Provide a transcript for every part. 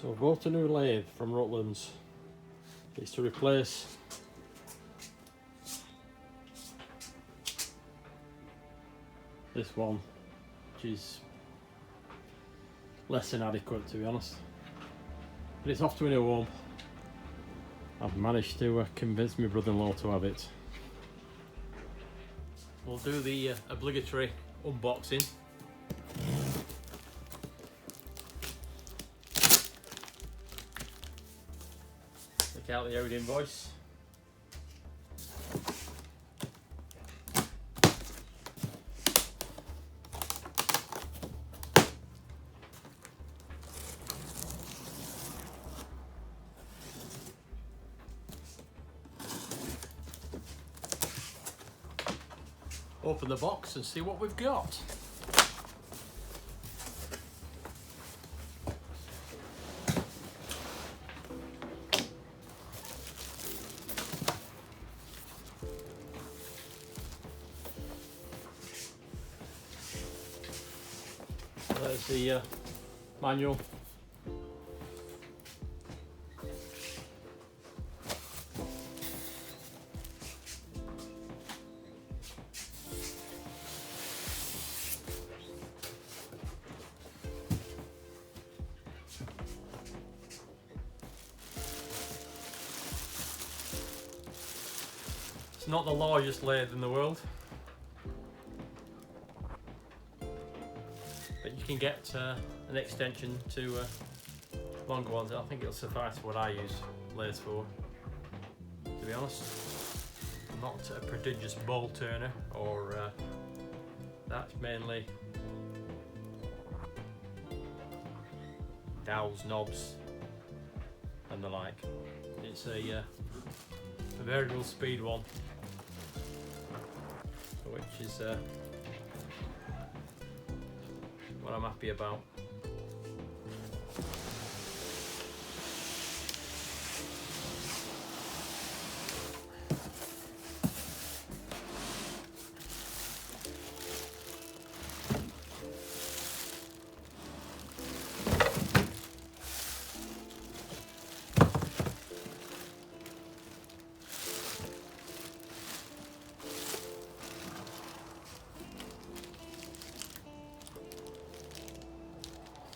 So I've bought a new lathe from Rutlands. It's to replace this one, which is less than adequate, to be honest. But it's off to a new home. I've managed to convince my brother-in-law to have it. We'll do the obligatory unboxing. Take out the owed invoice. Open the box and see what we've got. There's the manual. It's not the largest lathe in the world, but you can get an extension to longer ones. I think it'll suffice for what I use lathes for, to be honest. I'm not a prodigious ball turner, or that's mainly dowels, knobs and the like. It's a variable speed one, which is what I'm happy about.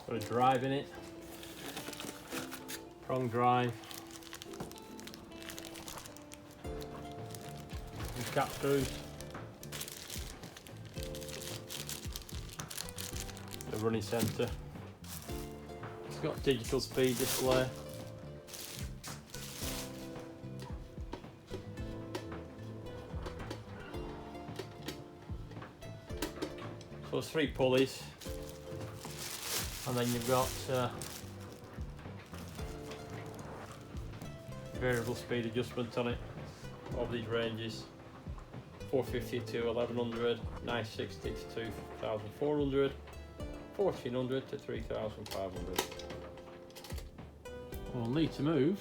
Got a drive in it, prong drive, and cap screws, the running centre. It's got digital speed display. So there's 3 pulleys. And then you've got variable speed adjustment on it of these ranges: 450 to 1100, 960 to 2400, 1400 to 3500. We'll need to move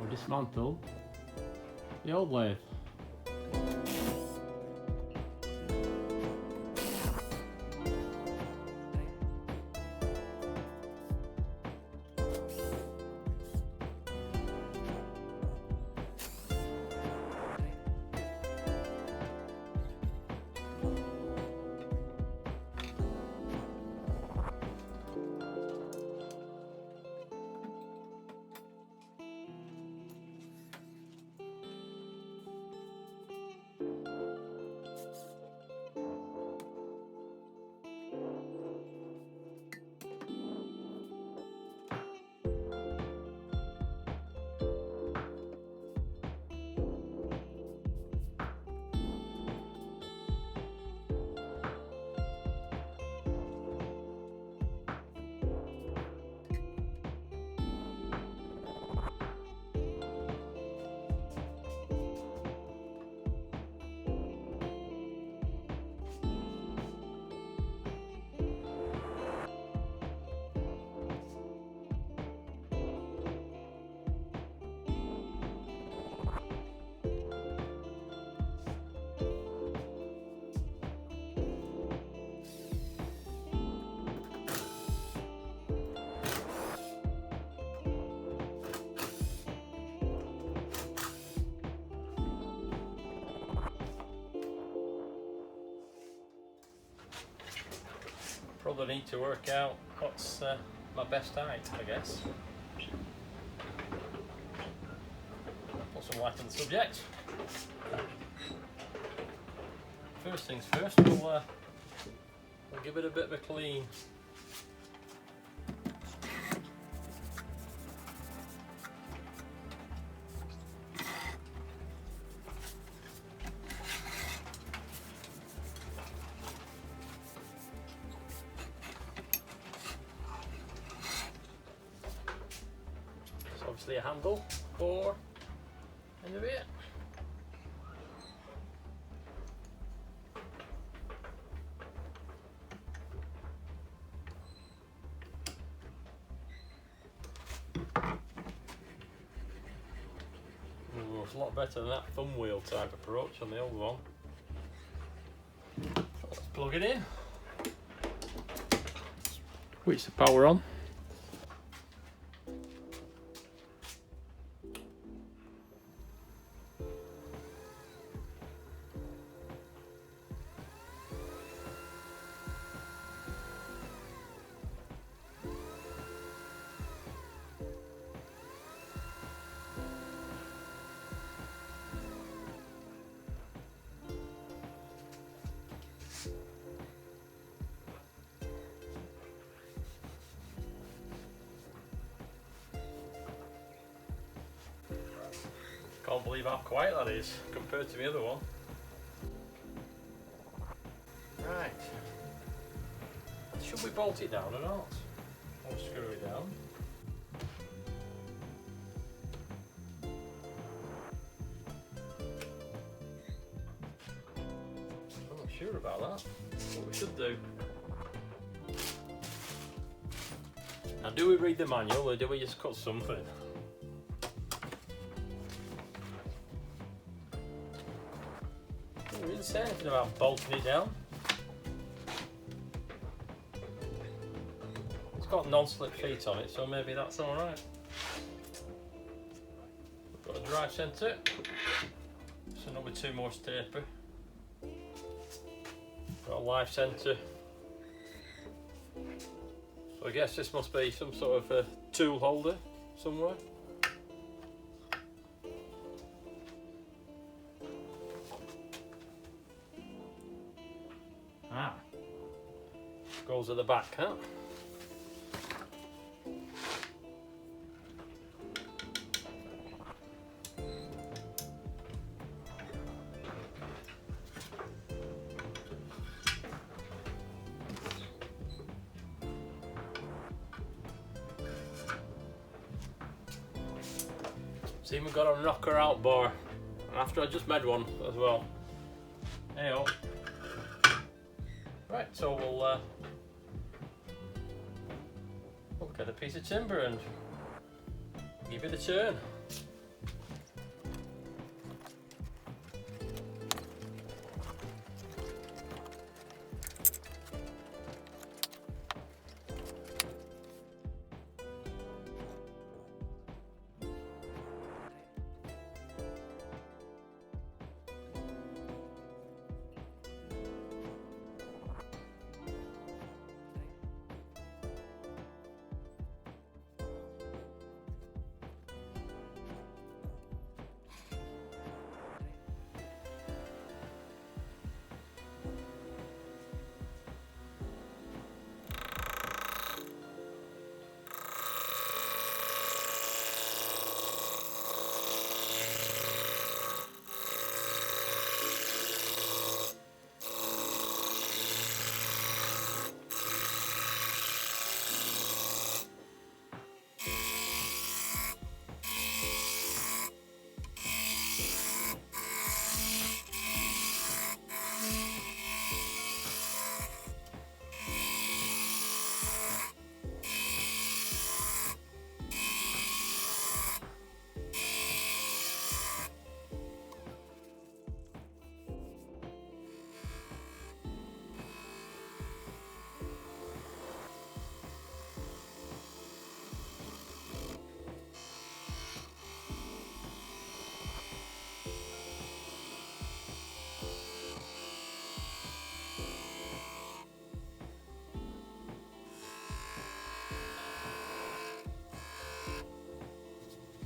or dismantle the old lathe. Probably need to work out what's my best height, I guess. Put some light on the subject. First things first, we'll give it a bit of a clean. Obviously a handle for end of it. Ooh, it's a lot better than that thumb wheel type approach on the old one. Let's plug it in. Switch the power on. Can't believe how quiet that is compared to the other one. Right. Should we bolt it down or not? Or screw it down? I'm not sure about that. What we should do. Now, do we read the manual or do we just cut something? It didn't say anything about bolting it down. It's got non-slip feet on it, so maybe that's alright. We've got a drive centre, so another 2 more staper. Got a live centre. So I guess this must be some sort of a tool holder somewhere. Goes at the back, huh? See, we've got a knocker out bar, and after I just made one as well. Hey-oh. Right, so we'll get a piece of timber and give it a turn.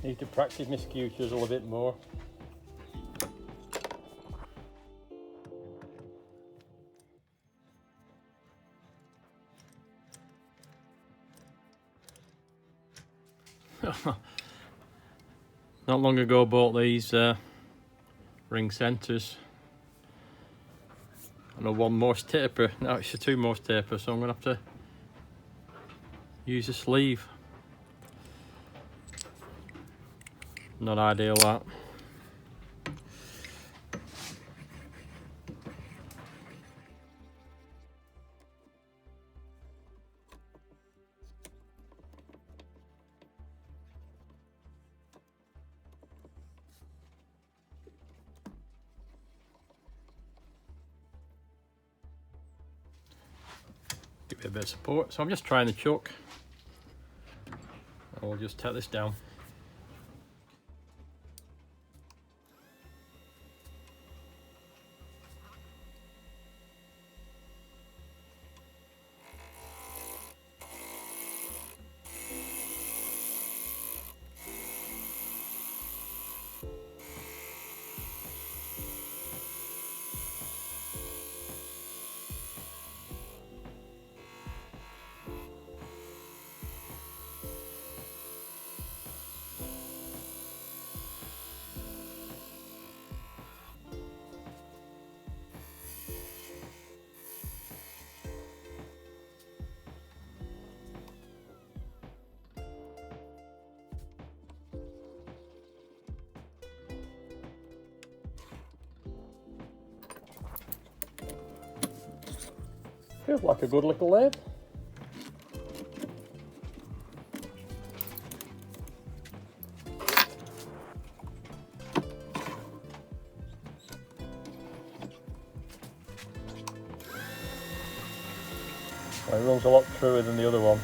Need to practice my skew chisel a bit more. Not long ago bought these ring centres and a 1 Morse taper. Now it's a 2 Morse taper, so I'm going to have to use a sleeve. Not ideal, that. Give it a bit of support. So I'm just trying the chuck. And we'll just take this down. Feels like a good little lathe. Well, it runs a lot truer than the other one.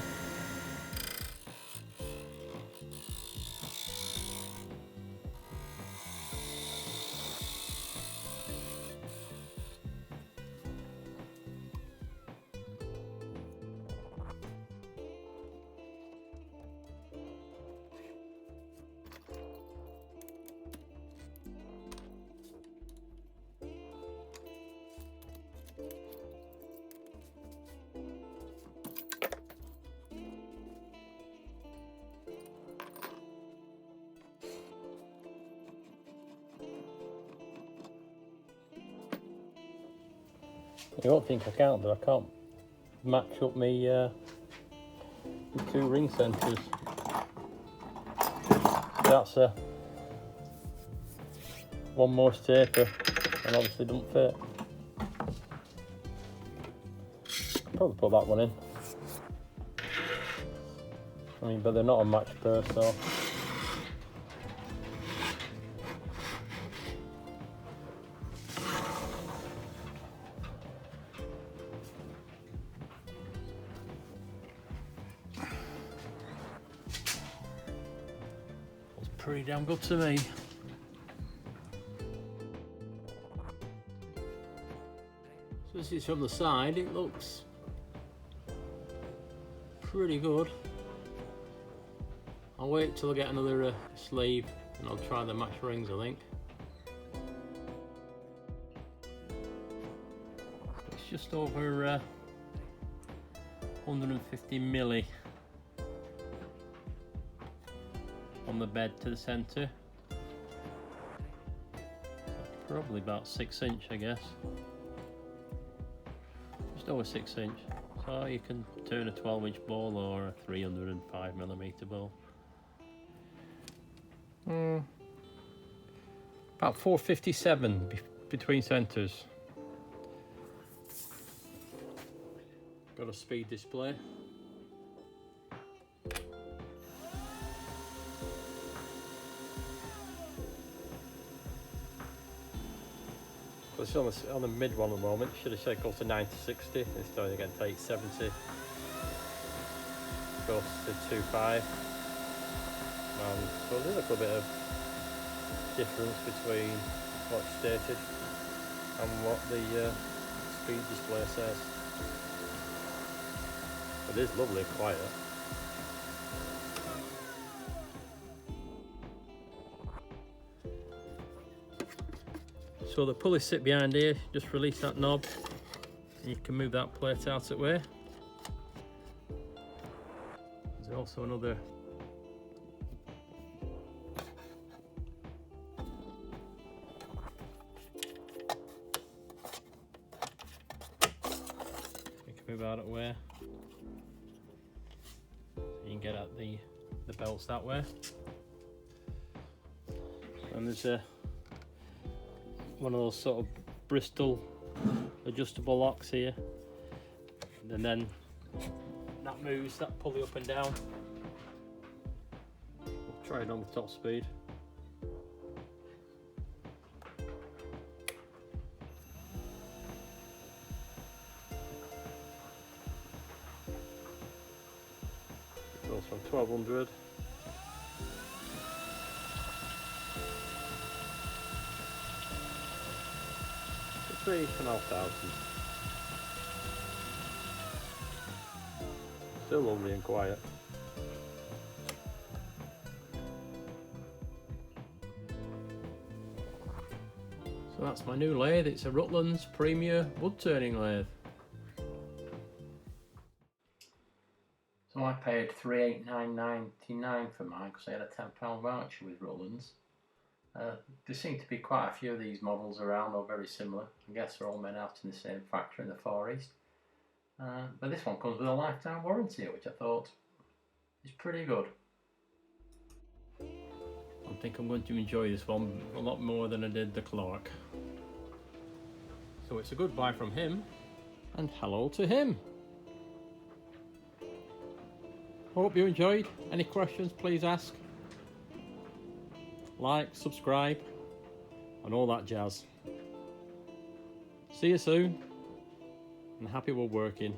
You won't think I can't, but I can't match up my 2 ring centres. That's a 1 Morse taper and obviously doesn't fit. Probably put that one in. I mean, but they're not a match pair, so. Pretty damn good to me. So this is from the side, it looks pretty good. I'll wait till I get another sleeve and I'll try the match rings, I think. It's just over 150 milli on the bed to the centre. Probably about 6 inch, I guess. Just over 6 inch. So you can turn a 12-inch ball or a 305mm ball. About 457 between centres. Got a speed display. It's on the mid one at the moment. Should have said goes to 9-60. It's starting again to 870. Goes to 2.5. So there's a little bit of difference between what's stated and what the speed display says. But it is lovely and quiet. So the pulleys sit behind here, just release that knob and you can move that plate out of the way. There's also another you can move out of the way. So you can get at the belts that way. And there's one of those sort of Bristol adjustable locks here, and then that moves that pulley up and down. We'll try it on the top speed. It goes from 1200 3,500. Still lovely and quiet. So that's my new lathe. It's a Rutlands Premier wood turning lathe. So I paid $389.99 for mine because I had a £10 voucher with Rutlands. There seem to be quite a few of these models around, or very similar. I guess they're all made out in the same factory in the Far East. But this one comes with a lifetime warranty, which I thought is pretty good. I think I'm going to enjoy this one a lot more than I did the Clarke. So it's a goodbye from him, and hello to him. Hope you enjoyed. Any questions, please ask. Like, subscribe, and all that jazz. See you soon, and happy woodworking.